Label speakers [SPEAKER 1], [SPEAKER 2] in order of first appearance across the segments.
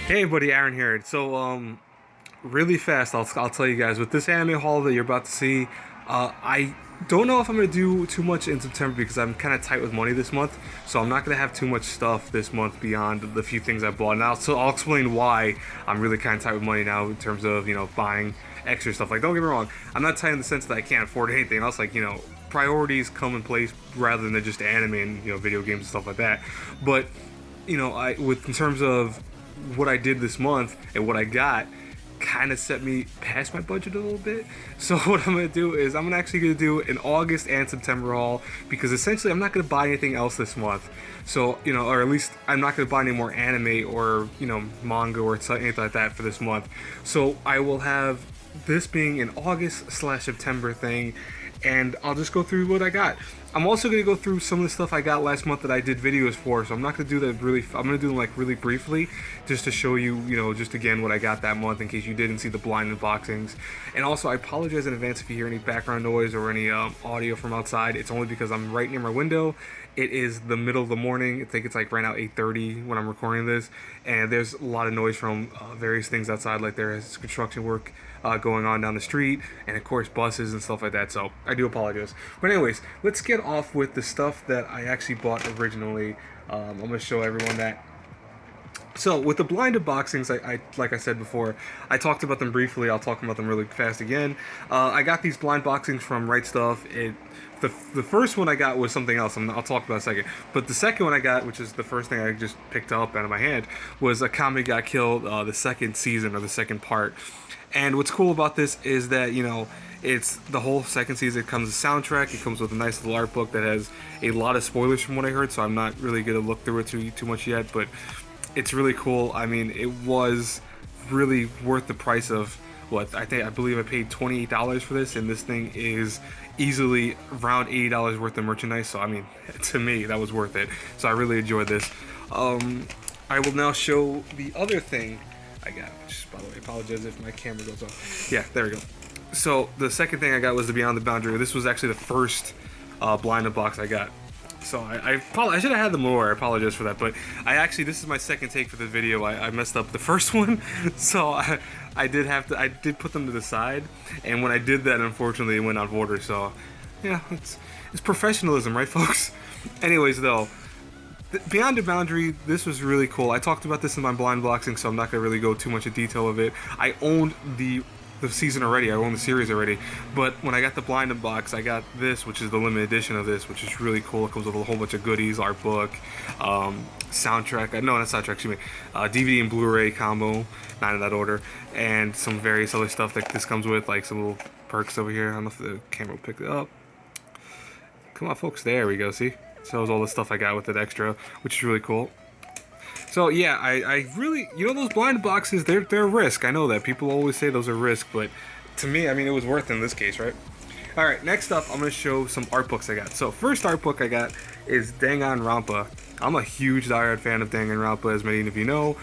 [SPEAKER 1] Hey buddy, Aaron here. Really fast, I'll tell you guys with this anime haul that you're about to see. I don't know if I'm gonna do too much in September because I'm kind of tight with money this month, so I'm not gonna have too much stuff this month beyond the few things I bought. Now, so I'll explain why I'm really kind of tight with money now in terms of buying extra stuff. Like, don't get me wrong, I'm not tight in the sense that I can't afford anything else. Like, priorities come in place rather than just anime and video games and stuff like that. But I with in terms of what I did this month and what I got kind of set me past my budget a little bit. So what I'm gonna do is I'm actually gonna do an August and September haul because essentially I'm not gonna buy anything else this month. So or at least I'm not gonna buy any more anime or manga or anything like that for this month. So I will have this being an August slash September thing, and I'll just go through what I got. I'm also going to go through some of the stuff I got last month that I did videos for, so I'm not going to do that really, I'm going to do them like really briefly, just to show you, just again what I got that month in case you didn't see the blind unboxings. And also, I apologize in advance if you hear any background noise or any audio from outside. It's only because I'm right near my window. It is the middle of the morning. I think it's like right now 8:30 when I'm recording this, and there's a lot of noise from various things outside, like there is construction work going on down the street, and of course buses and stuff like that. So I do apologize. But anyways, let's get off with the stuff that I actually bought originally. I'm gonna show everyone that. So with the blind unboxings, I like I said before, I talked about them briefly. I'll talk about them really fast again. I got these blind boxings from Right Stuff. The first one I got was something else. I'll talk about in a second. But the second one I got, which is the first thing I just picked up out of my hand, was A Kami Got Killed, the second season or the second part. And what's cool about this is that it's the whole second season. It comes with a soundtrack. It comes with a nice little art book that has a lot of spoilers from what I heard. So I'm not really gonna look through it too much yet, but it's really cool. I mean, it was really worth the price of what I believe I paid $28 for this, and this thing is easily around $80 worth of merchandise. So I mean, to me, that was worth it. So I really enjoyed this. I will now show the other thing I got. Which, by the way, I apologize if my camera goes off. Yeah, there we go. So the second thing I got was the Beyond the Boundary. This was actually the first blind box I got. So I should have had them more. I apologize for that, but this is my second take for the video. I messed up the first one, so I did put them to the side, and when I did that, unfortunately, it went out of order. So yeah, it's professionalism, right, folks? Anyways, though, Beyond the Boundary, this was really cool. I talked about this in my blind boxing, so I'm not gonna really go too much in detail of it. I owned the season already. I own the series already. But when I got the blind unbox, I got this, which is the limited edition of this, which is really cool. It comes with a whole bunch of goodies, art book, soundtrack. No, not soundtrack. Excuse me. DVD and Blu-ray combo, not in that order, and some various other stuff that this comes with, like some little perks over here. I don't know if the camera will pick it up. Come on, folks. There we go. See? Shows all the stuff I got with it extra, which is really cool. So yeah, I really, those blind boxes, they're a risk. I know that people always say those are risk, but to me, I mean, it was worth it in this case, right? All right, next up, I'm gonna show some art books I got. So first art book I got is Danganronpa. I'm a huge diehard fan of Danganronpa, as many of you know.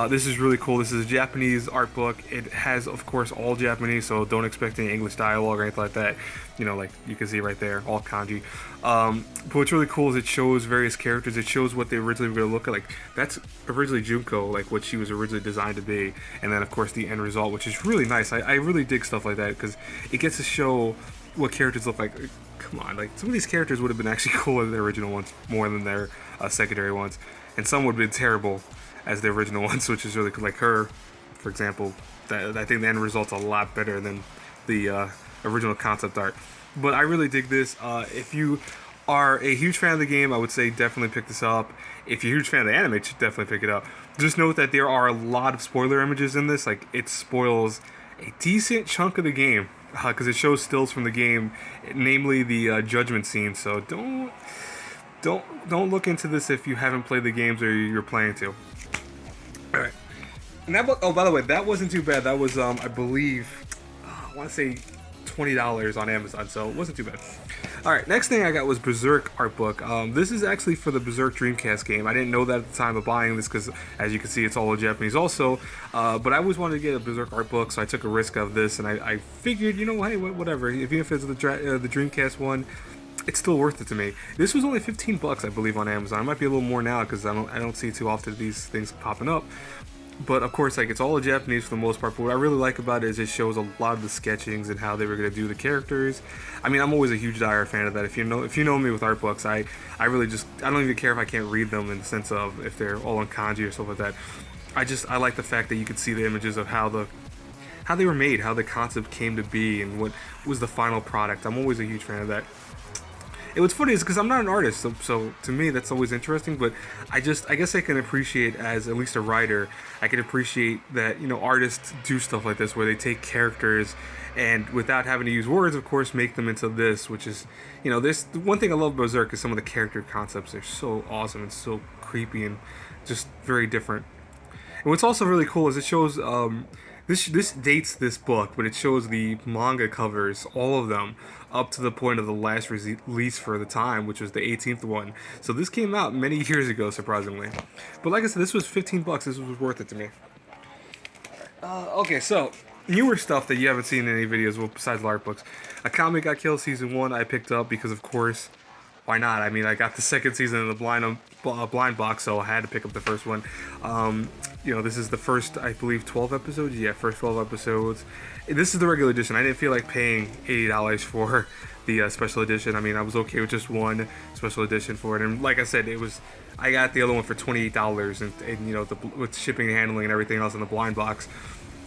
[SPEAKER 1] This is really cool. This is a Japanese art book. It has, of course, all Japanese, so don't expect any English dialogue or anything like that. Like you can see right there, all kanji. But what's really cool is it shows various characters. It shows what they originally were going to look like. That's originally Junko, like what she was originally designed to be. And then, of course, the end result, which is really nice. I really dig stuff like that because it gets to show what characters look like. Come on, like some of these characters would have been actually cooler than the original ones, more than their secondary ones, and some would have been terrible as the original ones, which is really cool. Like her, for example. I think the end result's a lot better than the original concept art. But I really dig this. If you are a huge fan of the game, I would say definitely pick this up. If you're a huge fan of the anime, you should definitely pick it up. Just note that there are a lot of spoiler images in this. Like, it spoils a decent chunk of the game because it shows stills from the game, namely the judgment scene. So don't look into this if you haven't played the games or you're planning to. All right. And that, oh, by the way, that wasn't too bad. That was I believe I want to say $20 on Amazon, so it wasn't too bad. Alright, next thing I got was Berserk art book. This is actually for the Berserk Dreamcast game. I didn't know that at the time of buying this because, as you can see, it's all in Japanese also. But I always wanted to get a Berserk art book, so I took a risk of this, and I figured, hey, whatever. Even if it's the Dreamcast one, it's still worth it to me. This was only 15 bucks, I believe, on Amazon. It might be a little more now because I don't see too often these things popping up. But of course, like, it's all in Japanese for the most part. But what I really like about it is it shows a lot of the sketchings and how they were gonna do the characters. I mean, I'm always a huge diehard fan of that. If you know me with art books, I really just, I don't even care if I can't read them in the sense of if they're all in kanji or stuff like that. I like the fact that you could see the images of how they were made, how the concept came to be, and what was the final product. I'm always a huge fan of that. And what's funny is because I'm not an artist, so to me that's always interesting. But I guess I can appreciate, as at least a writer, I can appreciate that artists do stuff like this where they take characters and without having to use words, of course, make them into this, which is this one thing I love about Berserk is some of the character concepts are so awesome and so creepy and just very different. And what's also really cool is it shows this dates this book, but it shows the manga covers, all of them, up to the point of the last release for the time, which was the 18th one. So this came out many years ago, surprisingly. But like I said, this was 15 bucks. This was worth it to me. Okay, so newer stuff that you haven't seen in any videos, well, besides the art books. Akame Got Killed Season 1 I picked up because, of course, why not? I mean, I got the second season of the blind box, so I had to pick up the first one. This is the first, I believe, 12 episodes. Yeah, first 12 episodes. This is the regular edition. I didn't feel like paying $80 for the special edition. I mean, I was okay with just one special edition for it. And like I said, I got the other one for $28, and with shipping and handling and everything else in the blind box,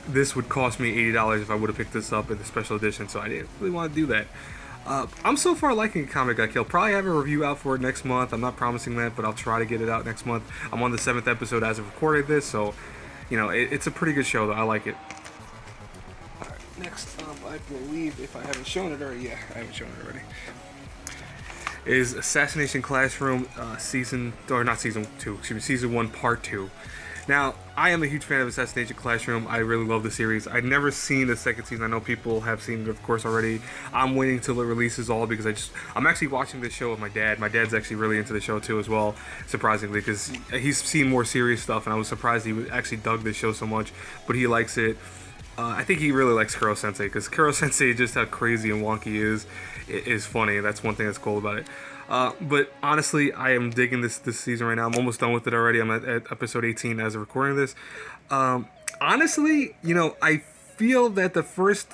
[SPEAKER 1] this would cost me $80 if I would have picked this up in the special edition. So I didn't really want to do that. I'm so far liking Comic Got Killed. Probably have a review out for it next month. I'm not promising that, but I'll try to get it out next month. I'm on the 7th episode as of recording this, so it's a pretty good show though. I like it. Alright, next up, I believe, if I haven't shown it already, I haven't shown it already, is Assassination Classroom, season 1, part 2. Now, I am a huge fan of Assassination Classroom. I really love the series. I've never seen the second season. I know people have seen it, of course, already. I'm waiting till it releases all because I'm actually watching this show with my dad. My dad's actually really into the show too as well, surprisingly, because he's seen more serious stuff, and I was surprised he actually dug this show so much, but he likes it. I think he really likes Kuro Sensei, because Kuro Sensei, just how crazy and wonky he is funny. That's one thing that's cool about it. But honestly, I am digging this season right now. I'm almost done with it already. I'm at episode 18 as of recording this. Honestly, I feel that the first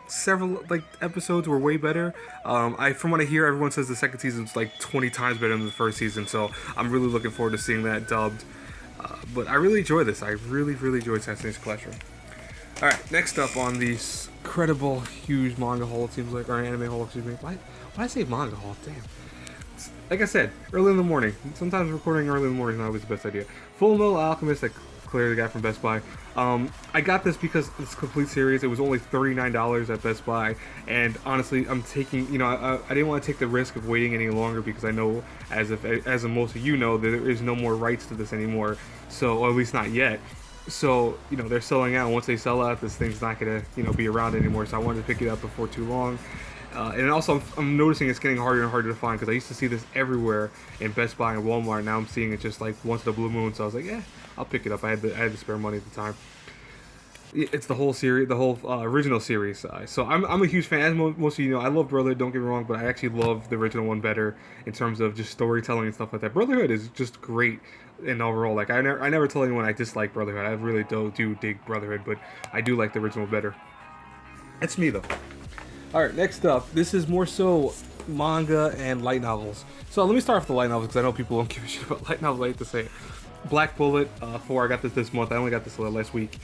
[SPEAKER 1] several episodes were way better. From what I hear, everyone says the second season is 20 times better than the first season. So I'm really looking forward to seeing that dubbed. But I really enjoy this. I really, really enjoy Assassination Classroom. Alright, next up on these incredible, huge manga haul, it seems like, or anime haul, excuse me. Why did I say manga haul? Damn. Like I said, early in the morning. Sometimes recording early in the morning is not always the best idea. Full Metal Alchemist, I clearly got from Best Buy. I got this because it's a complete series. It was only $39 at Best Buy, and honestly, I'm taking, I didn't want to take the risk of waiting any longer because I know, as most of you know, that there is no more rights to this anymore. So, or at least not yet. So, they're selling out. Once they sell out, this thing's not gonna, be around anymore. So I wanted to pick it up before too long. And also, I'm noticing it's getting harder and harder to find because I used to see this everywhere in Best Buy and Walmart. Now I'm seeing it just once in a blue moon. So I was like, yeah, I'll pick it up. I had the spare money at the time. It's the whole series, the whole original series. So I'm a huge fan. As most of you know, I love Brotherhood. Don't get me wrong, but I actually love the original one better in terms of just storytelling and stuff like that. Brotherhood is just great in overall. I never tell anyone I dislike Brotherhood. I really do dig Brotherhood, but I do like the original better. That's me though. Alright, next up, this is more so manga and light novels. So let me start off with the light novels because I know people don't give a shit about light novels, I hate to say it. Black Bullet 4, I got this month. I only got this last week.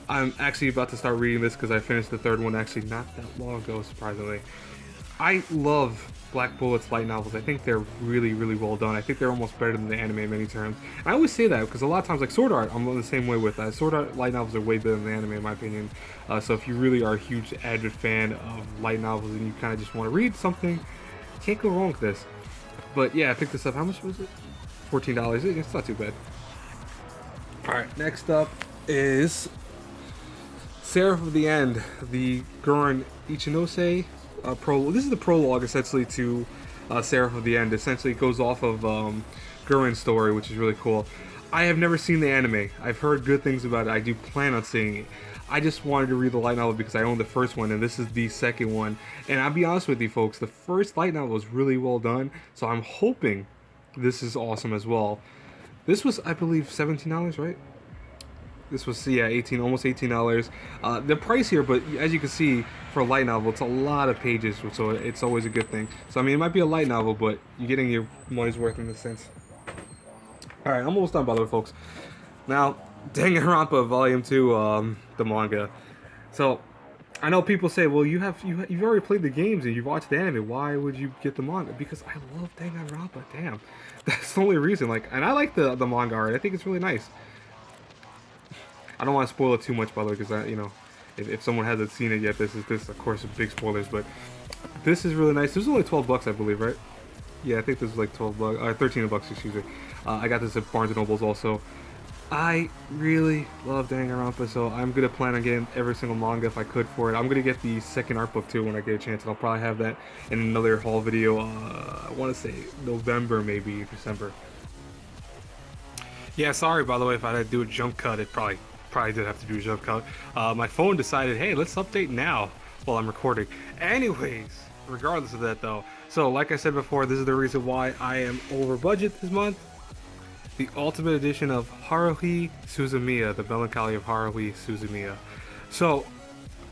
[SPEAKER 1] I'm actually about to start reading this because I finished the third one actually not that long ago, surprisingly. I love Black Bullet's light novels. I think they're really, really well done. I think they're almost better than the anime in many terms. And I always say that because a lot of times, like Sword Art, I'm the same way with that. Sword Art light novels are way better than the anime in my opinion. So if you really are a huge avid fan of light novels and you kind of just want to read something, can't go wrong with this. But yeah, I picked this up. How much was it? $14. It's not too bad. Alright, next up is Seraph of the End, the Gurren Ichinose prologue. This is the prologue essentially to Seraph of the End. Essentially, it goes off of Gurren's story, which is really cool. I have never seen the anime. I've heard good things about it. I do plan on seeing it. I just wanted to read the light novel because I own the first one, and this is the second one. And I'll be honest with you, folks, the first light novel was really well done, so I'm hoping this is awesome as well. This was, I believe, $17, right? This was, yeah, 18, almost $18. They're pricier, but as you can see, for a light novel, it's a lot of pages, so it's always a good thing. So I mean, it might be a light novel, but you're getting your money's worth in this sense. All right, I'm almost done, by the way, folks. Now, Danganronpa Volume 2, the manga. So, I know people say, well, you've already played the games and you've watched the anime. Why would you get the manga? Because I love Danganronpa. Damn, that's the only reason. Like, and I like the manga art. I think it's really nice. I don't want to spoil it too much, by the way, because you know, if someone hasn't seen it yet, this of course is big spoilers. But this is really nice. This is only $12, I believe, right? Yeah, I think this is like $12, 13 bucks, excuse me. I got this at Barnes and Nobles also. I really love Danganronpa, so I'm gonna plan on getting every single manga if I could for it. I'm gonna get the second art book too when I get a chance, and I'll probably have that in another haul video. I want to say November, maybe December. Yeah, sorry by the way if I had to do a jump cut. It probably did have to do a jump cut. My phone decided, hey, let's update now while I'm recording. Anyways, regardless of that though, so like I said before, this is the reason why I am over budget this month. The Ultimate Edition of Haruhi Suzumiya, the Melancholy of Haruhi Suzumiya. So,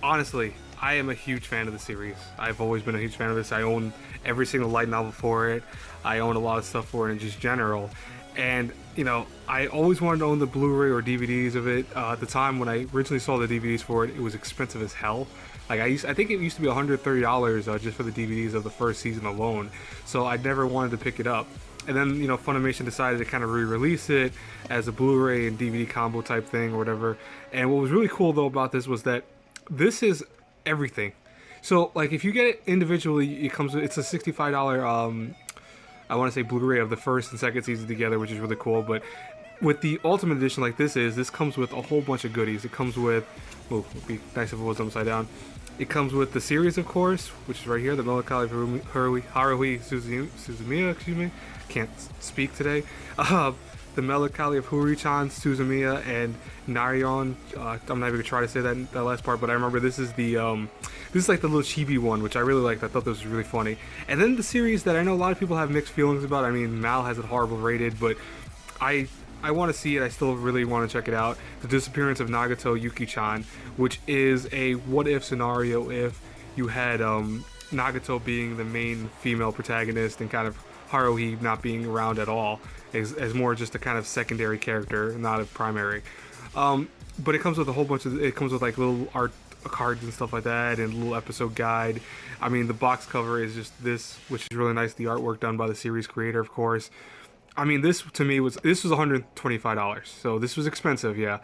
[SPEAKER 1] honestly, I am a huge fan of the series. I've always been a huge fan of this. I own every single light novel for it. I own a lot of stuff for it in just general. And, you know, I always wanted to own the Blu-ray or DVDs of it. At the time when I originally saw the DVDs for it, it was expensive as hell. Like I think it used to be $130 just for the DVDs of the first season alone. So I never wanted to pick it up. And then, you know, Funimation decided to kind of re-release it as a Blu-ray and DVD combo type thing or whatever. And what was really cool, though, about this was that this is everything. So, like, if you get it individually, it's a $65, I want to say Blu-ray of the first and second season together, which is really cool. But with the Ultimate Edition like this comes with a whole bunch of goodies. It comes with, oh, it'd be nice if it was upside down. It comes with the series, of course, which is right here, the Melancholy of Haruhi Suzumiya, excuse me. Can't speak today. The Melancholy of Huri-chan, Suzumiya, and Narion. I'm not even gonna try to say that last part, but I remember this is like the little chibi one, which I really liked. I thought this was really funny. And then the series that I know a lot of people have mixed feelings about. I mean, Mal has it horrible rated, but I want to see it. I still really want to check it out. The Disappearance of Nagato Yuki-chan, which is a what-if scenario if you had Nagato being the main female protagonist and kind of Haruhi not being around at all, as more just a kind of secondary character, not a primary. But it comes with a whole bunch of, it comes with like little art cards and stuff like that, and a little episode guide. I mean, the box cover is just this, which is really nice. The artwork done by the series creator, of course. I mean, this to me was $125, so this was expensive, yeah.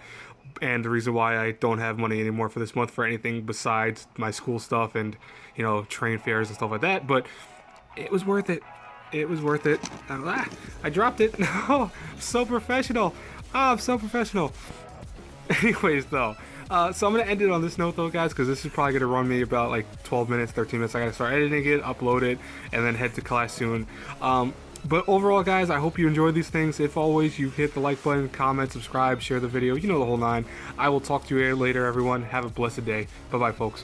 [SPEAKER 1] And the reason why I don't have money anymore for this month for anything besides my school stuff and, you know, train fares and stuff like that, but it was worth it. It was worth it. I dropped it. No, I'm so professional. I'm so professional. Anyways, though, so I'm going to end it on this note, though, guys, because this is probably going to run me about like 12 minutes, 13 minutes. I got to start editing it, upload it, and then head to class soon. But overall, guys, I hope you enjoyed these things. If always, you hit the like button, comment, subscribe, share the video. You know the whole nine. I will talk to you later, everyone. Have a blessed day. Bye-bye, folks.